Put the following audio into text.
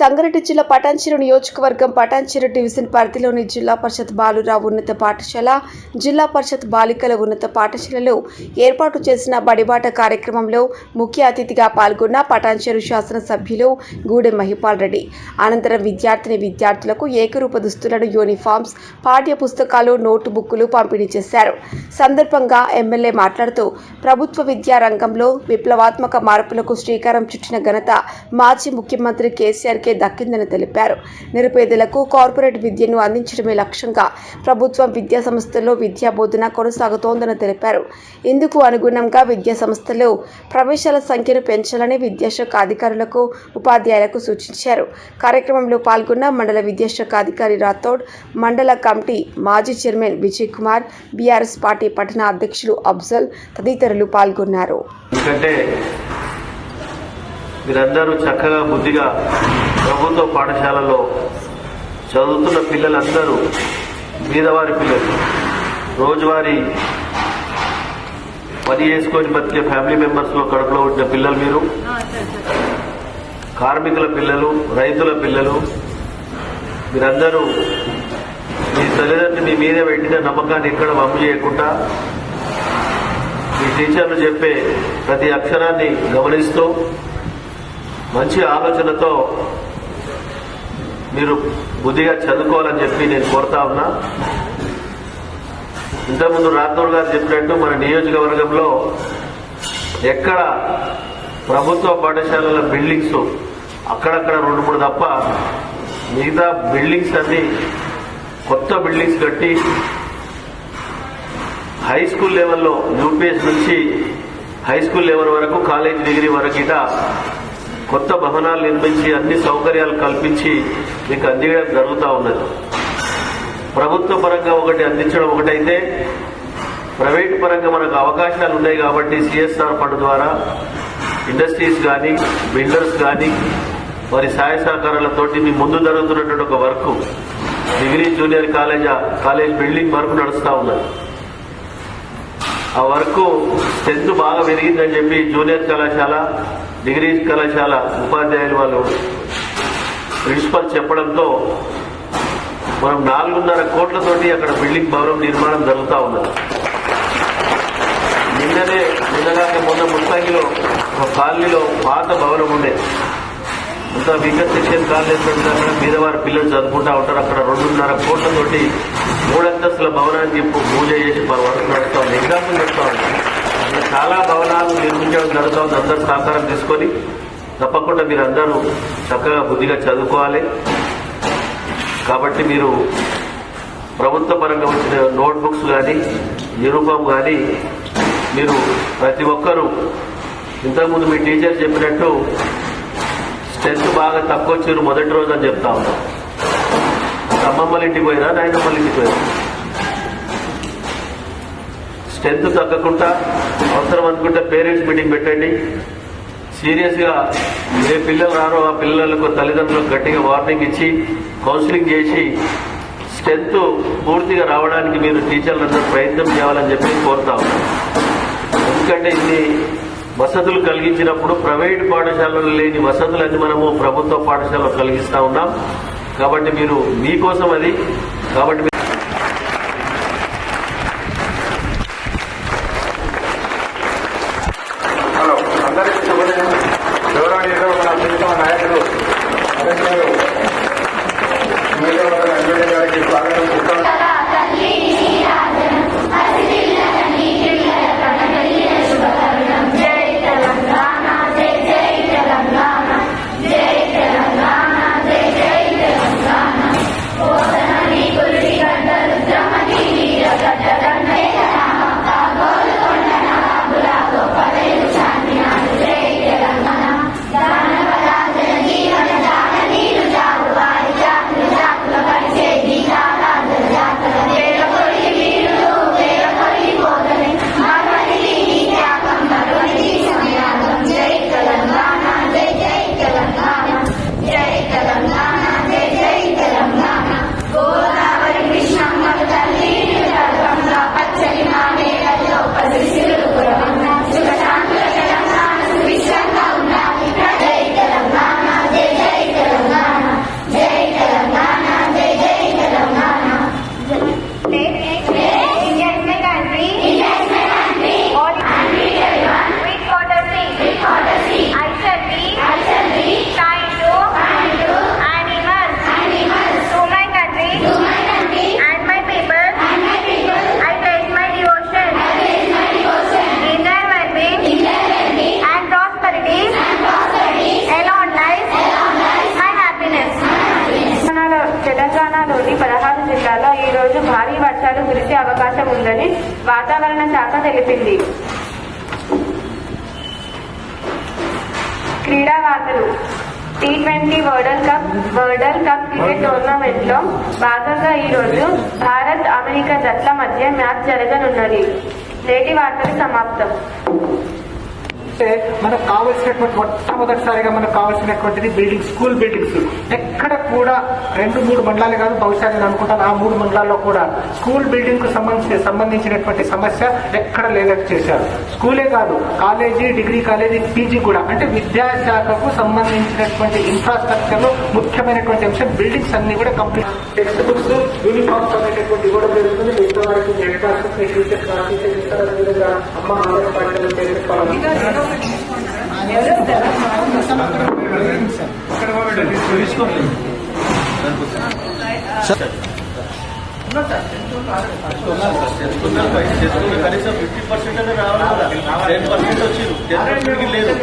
సంగారెడ్డి జిల్లా పటాన్చెరు నియోజకవర్గం పటాన్చెరు డివిజన్ పరిధిలోని జిల్లా పరిషత్ బాలురావు ఉన్నత పాఠశాల, జిల్లా పరిషత్ బాలికల ఉన్నత పాఠశాలలో ఏర్పాటు చేసిన బడిబాట కార్యక్రమంలో ముఖ్య అతిథిగా పాల్గొన్న పటాన్చెరు శాసనసభ్యులు గూడెం మహిపాల్ రెడ్డి అనంతరం విద్యార్థులకు ఏకరూప దుస్తులను, యూనిఫామ్స్, పాఠ్య పుస్తకాలు, నోటు బుక్కులు పంపిణీ చేశారు. సందర్భంగా ఎమ్మెల్యే మాట్లాడుతూ ప్రభుత్వ విద్యా రంగంలో విప్లవాత్మక మార్పులకు శ్రీకారం చుట్టిన ఘనత మాజీ ముఖ్యమంత్రి కేసీఆర్ దక్కిందని తెలిపారు. నిరుపేదలకు కార్పొరేట్ విద్యను అందించడమే లక్ష్యంగా ప్రభుత్వం విద్యా సంస్థల్లో విద్యా బోధన కొనసాగుతోందని తెలిపారు. ఇందుకు అనుగుణంగా విద్యా సంస్థల్లో ప్రవేశాల సంఖ్యను పెంచాలని విద్యాశాఖ అధికారులకు, ఉపాధ్యాయులకు సూచించారు. కార్యక్రమంలో పాల్గొన్న మండల విద్యాశాఖ అధికారి రాథోడ్, మండల కమిటీ మాజీ chairman Vijay Kumar, BRS party పట్టణ అధ్యక్షులు అఫ్జల్ తదితరులు పాల్గొన్నారు. మీరందరూ చక్కగా బుద్ధిగా ప్రభుత్వ పాఠశాలలో చదువుతున్న పిల్లలందరూ బీదవారి పిల్లలు, రోజువారీ పని చేసుకొని బతికే ఫ్యామిలీ మెంబర్స్లో కడుపులో ఉంచిన పిల్లలు, మీరు కార్మికుల పిల్లలు, రైతుల పిల్లలు, మీరందరూ మీ తల్లిదండ్రులు మీ మీద పెట్టిన నమ్మకాన్ని ఎక్కడ వమ్ము చేయకుండా మీ టీచర్లు చెప్పే ప్రతి అక్షరాన్ని గమనిస్తూ మంచి ఆలోచనతో మీరు బుద్ధిగా చదువుకోవాలని చెప్పి నేను కోరుతా ఉన్నా. ఇంతకుముందు రాథోడ్ గారు చెప్పినట్టు మన నియోజకవర్గంలో ఎక్కడ ప్రభుత్వ పాఠశాలల బిల్డింగ్స్ అక్కడక్కడ 2-3 తప్ప మిగతా బిల్డింగ్స్ అన్ని కొత్త బిల్డింగ్స్ కట్టి హై స్కూల్ లెవెల్లో యూపీఎస్ నుంచి హై స్కూల్ లెవెల్ వరకు కాలేజ్ డిగ్రీ వరకు కొత్త భవనాలు నిర్మించి అన్ని సౌకర్యాలు కల్పించి మీకు అందించడం జరుగుతూ ఉన్నది. ప్రభుత్వ పరంగా ఒకటి అందించడం ఒకటైతే, ప్రైవేటు పరంగా మనకు అవకాశాలు ఉన్నాయి కాబట్టి సిఎస్ఆర్ ఫండ్ ద్వారా ఇండస్ట్రీస్ కానీ, బిల్డర్స్ కానీ వారి సహాయ సహకారాలతోటి మీ ముందు జరుగుతున్నటువంటి ఒక work degree junior college building work నడుస్తూ ఉన్నది. ఆ వర్క్ స్ట్రెంత్ బాగా పెరిగిందని చెప్పి జూనియర్ కళాశాల, డిగ్రీ కళాశాల ఉపాధ్యాయులు వాళ్ళు ప్రిన్సిపల్ చెప్పడంతో మనం 4.5 కోట్లతోటి అక్కడ బిల్డింగ్ భవనం నిర్మాణం జరుగుతూ ఉన్నది. నిన్నగాక మొన్న ముత్తంగిలో ఒక కాలనీలో పాత భవనం ఉండే, అంతా వీకర్ సెక్షన్ కాలనీ అక్కడ బీదవారి పిల్లలు చదువుకుంటా ఉంటారు. అక్కడ 2.5 కోట్లతోటి 3 అంతస్తుల భవనానికి పూజ చేసి వర్క్ నడుస్తూ ఉంది. ఎగ్జాంపుల్ చెప్తా ఉంది. చాలా భవనాలు నిర్మించడం జరుగుతూ ఉంది. అందరూ సహకారం తీసుకొని తప్పకుండా మీరు అందరూ చక్కగా బుద్ధిగా చదువుకోవాలి. కాబట్టి మీరు ప్రభుత్వ పరంగా వచ్చిన నోట్బుక్స్ కానీ, యూనిఫామ్ కానీ మీరు ప్రతి ఒక్కరూ ఇంతకుముందు మీ టీచర్ చెప్పినట్టు స్ట్రెంత్ బాగా తక్కువ వచ్చారు మొదటి రోజు అని చెప్తా ఉన్నాం. అమ్మమ్మల ఇంటికి పోయినా, నాయనమ్మల ఇంటికి పోయినా స్ట్రెంత్ తగ్గకుండా అవసరం అనుకుంటే పేరెంట్స్ మీటింగ్ పెట్టండి. సీరియస్గా ఏ పిల్లలు రారో ఆ పిల్లలకు తల్లిదండ్రులకు గట్టిగా వార్నింగ్ ఇచ్చి కౌన్సిలింగ్ చేసి స్ట్రెంత్ పూర్తిగా రావడానికి మీరు టీచర్లందరూ ప్రయత్నం చేయాలని చెప్పి కోరుతాం. ఎందుకంటే ఇన్ని వసతులు కలిగించినప్పుడు ప్రైవేటు పాఠశాలలో లేని వసతులన్నీ మనము ప్రభుత్వ పాఠశాలలో కలిగిస్తా ఉన్నాం. కాబట్టి మీరు మీకోసం అది కాబట్టి తెలంగాణ వాతావరణ శాఖ తెలిపింది. క్రీడా వార్తలు. T20 world cup cricket tournament లో భాగంగా ఈరోజు భారత్ అమెరికా జట్ల మధ్య మ్యాచ్ జరగనున్నది. నేటి వార్తలు సమాప్తం. మనకు కావాల్సినటువంటి మొట్టమొదటిసారిగా మనకు కావాల్సినటువంటిది బిల్డింగ్స్, స్కూల్ బిల్డింగ్స్. ఎక్కడ కూడా 2-3 మండలాలు కాదు, బహుశా నేను అనుకుంటాను ఆ 3 మండలాల్లో కూడా స్కూల్ బిల్డింగ్ కు సంబంధించినటువంటి సమస్య ఎక్కడ లేనట్టు చేశారు. స్కూలే కాదు, కాలేజీ, డిగ్రీ కాలేజీ, పీజీ కూడా, అంటే విద్యాశాఖకు సంబంధించినటువంటి ఇన్ఫ్రాస్ట్రక్చర్ లో ముఖ్యమైనటువంటి అంశం బిల్డింగ్స్ అన్ని కూడా కంప్లీట్. టెక్స్ట్ బుక్స్, యూనిఫామ్స్ అనేటువంటి ఇవ్వడం జరుగుతుంది. మిగతా వారికి అమ్మ పాఠశాల చేసుకోవాలి. కనీసం 50% రావాలి కదా, 10% వచ్చింది లేదు.